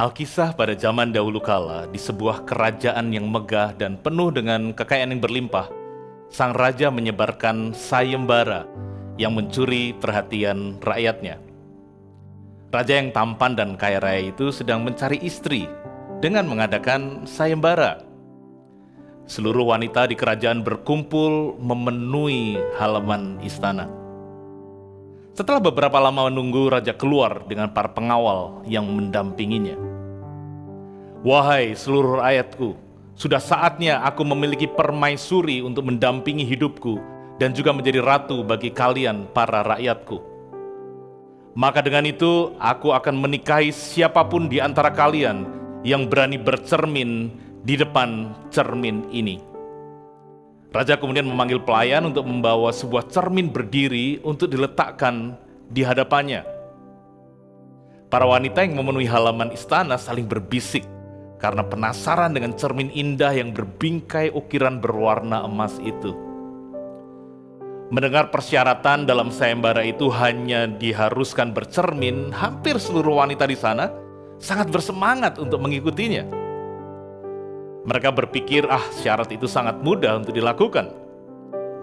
Alkisah pada zaman dahulu kala, di sebuah kerajaan yang megah dan penuh dengan kekayaan yang berlimpah, sang raja menyebarkan sayembara yang mencuri perhatian rakyatnya. Raja yang tampan dan kaya raya itu sedang mencari istri dengan mengadakan sayembara. Seluruh wanita di kerajaan berkumpul memenuhi halaman istana. Setelah beberapa lama menunggu, raja keluar dengan para pengawal yang mendampinginya. "Wahai seluruh rakyatku, sudah saatnya aku memiliki permaisuri untuk mendampingi hidupku dan juga menjadi ratu bagi kalian para rakyatku. Maka dengan itu aku akan menikahi siapapun di antara kalian yang berani bercermin di depan cermin ini." Raja kemudian memanggil pelayan untuk membawa sebuah cermin berdiri untuk diletakkan di hadapannya. Para wanita yang memenuhi halaman istana saling berbisik karena penasaran dengan cermin indah yang berbingkai ukiran berwarna emas itu. Mendengar persyaratan dalam sayembara itu hanya diharuskan bercermin, hampir seluruh wanita di sana sangat bersemangat untuk mengikutinya. Mereka berpikir, syarat itu sangat mudah untuk dilakukan.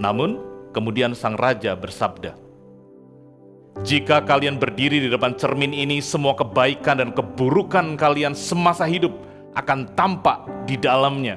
Namun, kemudian sang raja bersabda, "Jika kalian berdiri di depan cermin ini, semua kebaikan dan keburukan kalian semasa hidup akan tampak di dalamnya.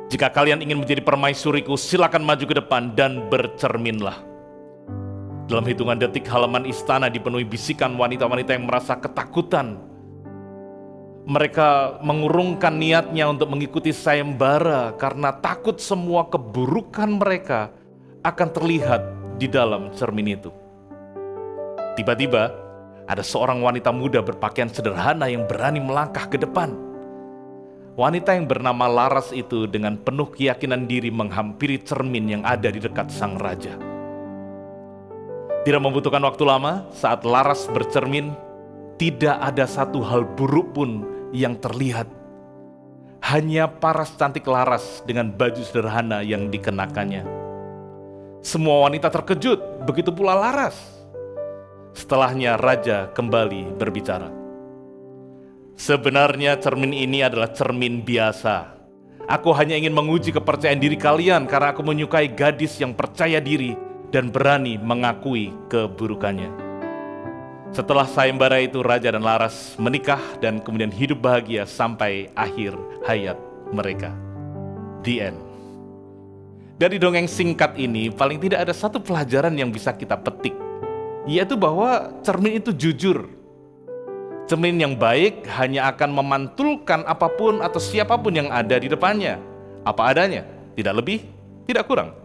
Jika kalian ingin menjadi permaisuriku, silakan maju ke depan dan bercerminlah." Dalam hitungan detik, halaman istana dipenuhi bisikan wanita-wanita yang merasa ketakutan. Mereka mengurungkan niatnya untuk mengikuti sayembara karena takut semua keburukan mereka akan terlihat di dalam cermin itu. Tiba-tiba, ada seorang wanita muda berpakaian sederhana yang berani melangkah ke depan. Wanita yang bernama Laras itu dengan penuh keyakinan diri menghampiri cermin yang ada di dekat sang raja. Tidak membutuhkan waktu lama, saat Laras bercermin, tidak ada satu hal buruk pun yang terlihat. Hanya paras cantik Laras dengan baju sederhana yang dikenakannya. Semua wanita terkejut, begitu pula Laras. Setelahnya raja kembali berbicara. "Sebenarnya cermin ini adalah cermin biasa. Aku hanya ingin menguji kepercayaan diri kalian karena aku menyukai gadis yang percaya diri dan berani mengakui keburukannya." Setelah sayembara itu, raja dan Laras menikah dan kemudian hidup bahagia sampai akhir hayat mereka. The end. Dari dongeng singkat ini, paling tidak ada satu pelajaran yang bisa kita petik, yaitu bahwa cermin itu jujur. Cermin yang baik hanya akan memantulkan apapun atau siapapun yang ada di depannya, apa adanya, tidak lebih, tidak kurang.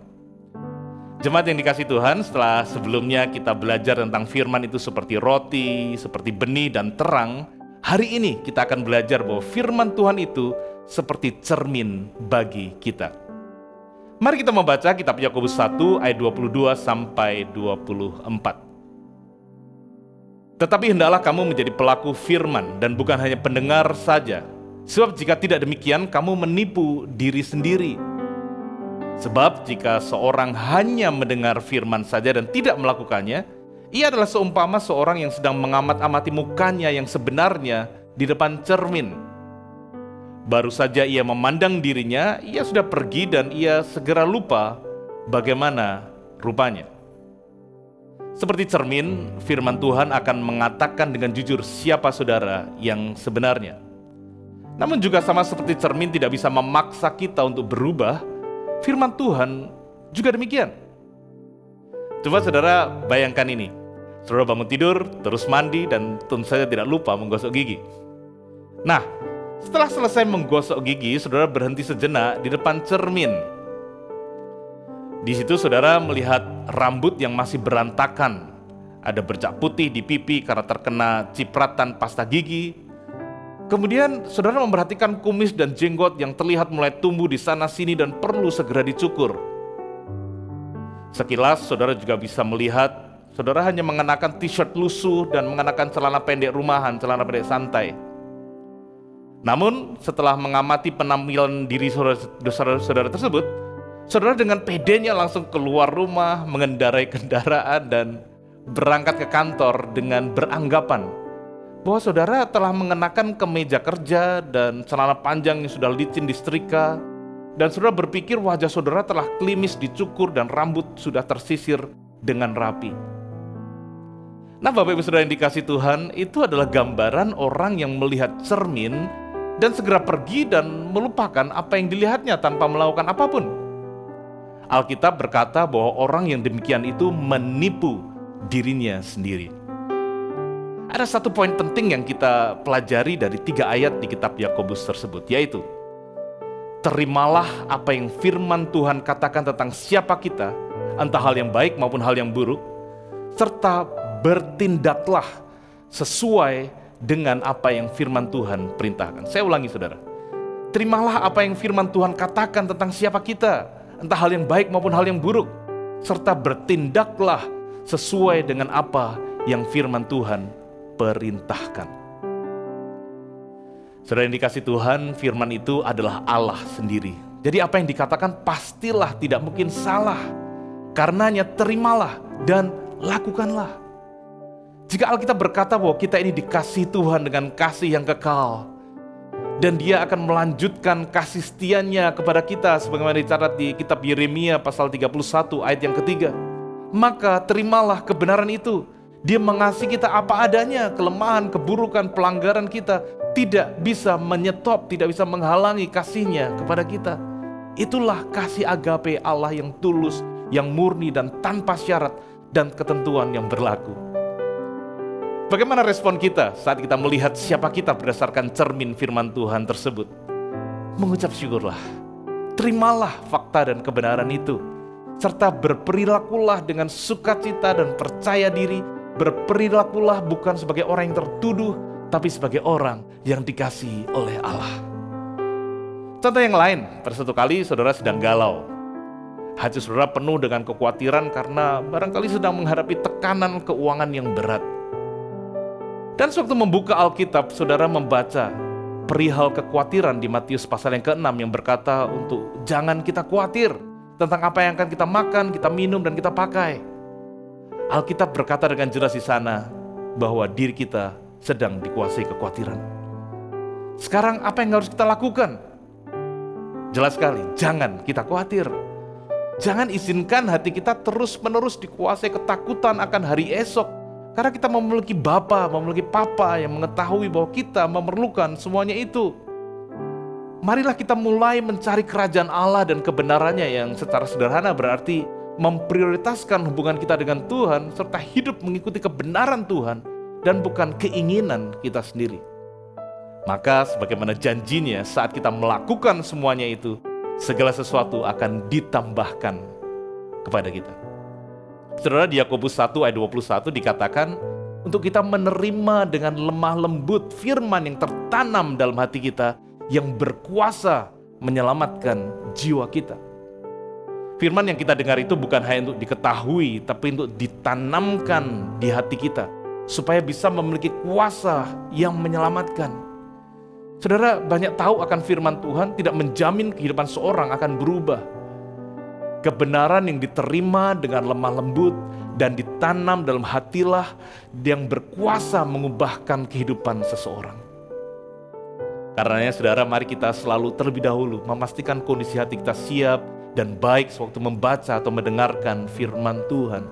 Jemaat yang dikasihi Tuhan, setelah sebelumnya kita belajar tentang firman itu seperti roti, seperti benih dan terang, hari ini kita akan belajar bahwa firman Tuhan itu seperti cermin bagi kita. Mari kita membaca kitab Yakobus 1 ayat 22 sampai 24. "Tetapi hendaklah kamu menjadi pelaku firman dan bukan hanya pendengar saja, sebab jika tidak demikian kamu menipu diri sendiri. Sebab jika seorang hanya mendengar firman saja dan tidak melakukannya, ia adalah seumpama seorang yang sedang mengamat-amati mukanya yang sebenarnya di depan cermin. Baru saja ia memandang dirinya, ia sudah pergi dan ia segera lupa bagaimana rupanya." Seperti cermin, firman Tuhan akan mengatakan dengan jujur siapa saudara yang sebenarnya. Namun juga sama seperti cermin tidak bisa memaksa kita untuk berubah, firman Tuhan juga demikian. Coba saudara bayangkan ini. Saudara bangun tidur, terus mandi, dan tentu saja tidak lupa menggosok gigi. Nah, setelah selesai menggosok gigi, saudara berhenti sejenak di depan cermin. Di situ saudara melihat rambut yang masih berantakan. Ada bercak putih di pipi karena terkena cipratan pasta gigi. Kemudian saudara memperhatikan kumis dan jenggot yang terlihat mulai tumbuh di sana sini dan perlu segera dicukur. Sekilas saudara juga bisa melihat saudara hanya mengenakan t-shirt lusuh dan mengenakan celana pendek rumahan, celana pendek santai. Namun setelah mengamati penampilan diri saudara tersebut, saudara dengan pedenya langsung keluar rumah, mengendarai kendaraan dan berangkat ke kantor dengan beranggapan bahwa saudara telah mengenakan kemeja kerja dan celana panjang yang sudah licin disetrika, dan saudara berpikir wajah saudara telah klimis dicukur dan rambut sudah tersisir dengan rapi. Nah, Bapak Ibu Saudara yang dikasihi Tuhan, itu adalah gambaran orang yang melihat cermin dan segera pergi dan melupakan apa yang dilihatnya tanpa melakukan apapun. Alkitab berkata bahwa orang yang demikian itu menipu dirinya sendiri. Ada satu poin penting yang kita pelajari dari 3 ayat di kitab Yakobus tersebut, yaitu terimalah apa yang firman Tuhan katakan tentang siapa kita, entah hal yang baik maupun hal yang buruk, serta bertindaklah sesuai dengan apa yang firman Tuhan perintahkan. Saya ulangi saudara, terimalah apa yang firman Tuhan katakan tentang siapa kita, entah hal yang baik maupun hal yang buruk, serta bertindaklah sesuai dengan apa yang firman Tuhan perintahkan. Saudara yang dikasihi Tuhan, firman itu adalah Allah sendiri. Jadi apa yang dikatakan pastilah tidak mungkin salah. Karenanya terimalah dan lakukanlah. Jika Alkitab berkata bahwa kita ini dikasihi Tuhan dengan kasih yang kekal, dan Dia akan melanjutkan kasih setianya kepada kita sebagaimana dicatat di kitab Yeremia pasal 31 ayat yang ketiga, maka terimalah kebenaran itu. Dia mengasihi kita apa adanya, kelemahan, keburukan, pelanggaran kita tidak bisa menyetop, tidak bisa menghalangi kasih-Nya kepada kita. Itulah kasih agape Allah yang tulus, yang murni dan tanpa syarat dan ketentuan yang berlaku. Bagaimana respon kita saat kita melihat siapa kita berdasarkan cermin firman Tuhan tersebut? Mengucap syukurlah, terimalah fakta dan kebenaran itu, serta berperilakulah dengan sukacita dan percaya diri. Berperilakulah bukan sebagai orang yang tertuduh, tapi sebagai orang yang dikasihi oleh Allah. Contoh yang lain, pada suatu kali saudara sedang galau. Hati saudara penuh dengan kekhawatiran karena barangkali sedang menghadapi tekanan keuangan yang berat. Dan sewaktu membuka Alkitab, saudara membaca perihal kekhawatiran di Matius pasal yang ke-6 yang berkata untuk jangan kita khawatir tentang apa yang akan kita makan, kita minum, dan kita pakai. Alkitab berkata dengan jelas di sana bahwa diri kita sedang dikuasai kekhawatiran. Sekarang apa yang harus kita lakukan? Jelas sekali, jangan kita khawatir. Jangan izinkan hati kita terus-menerus dikuasai ketakutan akan hari esok. Karena kita memiliki Bapa, memiliki Papa yang mengetahui bahwa kita memerlukan semuanya itu. Marilah kita mulai mencari kerajaan Allah dan kebenarannya yang secara sederhana berarti memprioritaskan hubungan kita dengan Tuhan serta hidup mengikuti kebenaran Tuhan dan bukan keinginan kita sendiri. Maka sebagaimana janjinya saat kita melakukan semuanya itu, segala sesuatu akan ditambahkan kepada kita. Saudara, di Yakobus 1 ayat 21 dikatakan untuk kita menerima dengan lemah lembut firman yang tertanam dalam hati kita yang berkuasa menyelamatkan jiwa kita. Firman yang kita dengar itu bukan hanya untuk diketahui, tapi untuk ditanamkan di hati kita supaya bisa memiliki kuasa yang menyelamatkan. Saudara, banyak tahu akan firman Tuhan tidak menjamin kehidupan seorang akan berubah. Kebenaran yang diterima dengan lemah lembut dan ditanam dalam hatilah yang berkuasa mengubahkan kehidupan seseorang. Karenanya saudara, mari kita selalu terlebih dahulu memastikan kondisi hati kita siap dan baik sewaktu membaca atau mendengarkan firman Tuhan.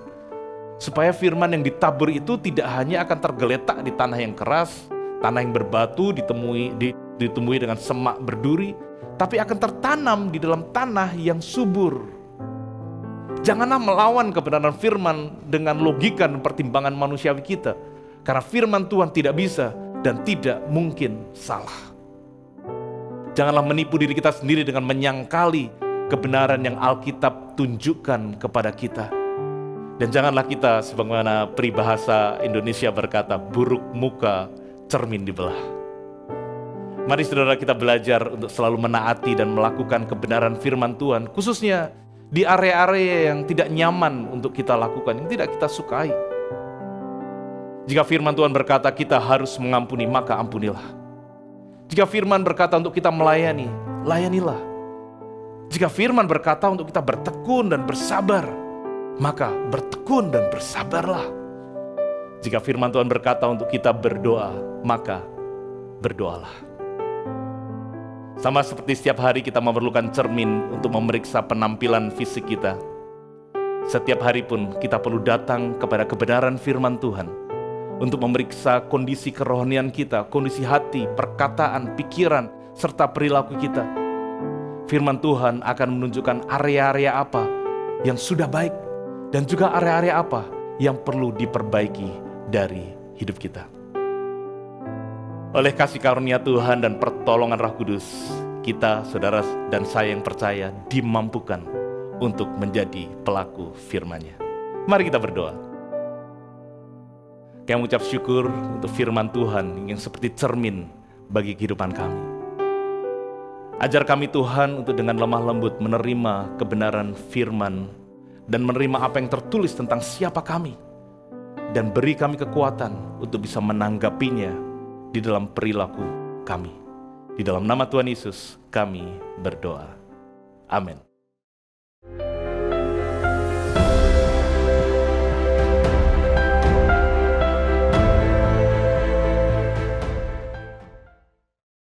Supaya firman yang ditabur itu tidak hanya akan tergeletak di tanah yang keras, tanah yang berbatu ditemui dengan semak berduri, tapi akan tertanam di dalam tanah yang subur. Janganlah melawan kebenaran firman dengan logika dan pertimbangan manusiawi kita. Karena firman Tuhan tidak bisa dan tidak mungkin salah. Janganlah menipu diri kita sendiri dengan menyangkali kebenaran yang Alkitab tunjukkan kepada kita. Dan janganlah kita sebagaimana peribahasa Indonesia berkata, buruk muka cermin dibelah. Mari saudara kita belajar untuk selalu menaati dan melakukan kebenaran firman Tuhan, khususnya di area-area yang tidak nyaman untuk kita lakukan, yang tidak kita sukai. Jika firman Tuhan berkata kita harus mengampuni, maka ampunilah. Jika firman berkata untuk kita melayani, layanilah. Jika firman berkata untuk kita bertekun dan bersabar, maka bertekun dan bersabarlah. Jika firman Tuhan berkata untuk kita berdoa, maka berdoalah. Sama seperti setiap hari kita memerlukan cermin untuk memeriksa penampilan fisik kita, setiap hari pun kita perlu datang kepada kebenaran firman Tuhan untuk memeriksa kondisi kerohanian kita, kondisi hati, perkataan, pikiran, serta perilaku kita. Firman Tuhan akan menunjukkan area-area apa yang sudah baik dan juga area-area apa yang perlu diperbaiki dari hidup kita. Oleh kasih karunia Tuhan dan pertolongan Roh Kudus, kita, saudara dan saya yang percaya, dimampukan untuk menjadi pelaku firman-Nya. Mari kita berdoa. Kami mengucap syukur untuk firman Tuhan yang seperti cermin bagi kehidupan kami. Ajar kami Tuhan untuk dengan lemah lembut menerima kebenaran firman dan menerima apa yang tertulis tentang siapa kami, dan beri kami kekuatan untuk bisa menanggapinya di dalam perilaku kami. Di dalam nama Tuhan Yesus kami berdoa. Amin.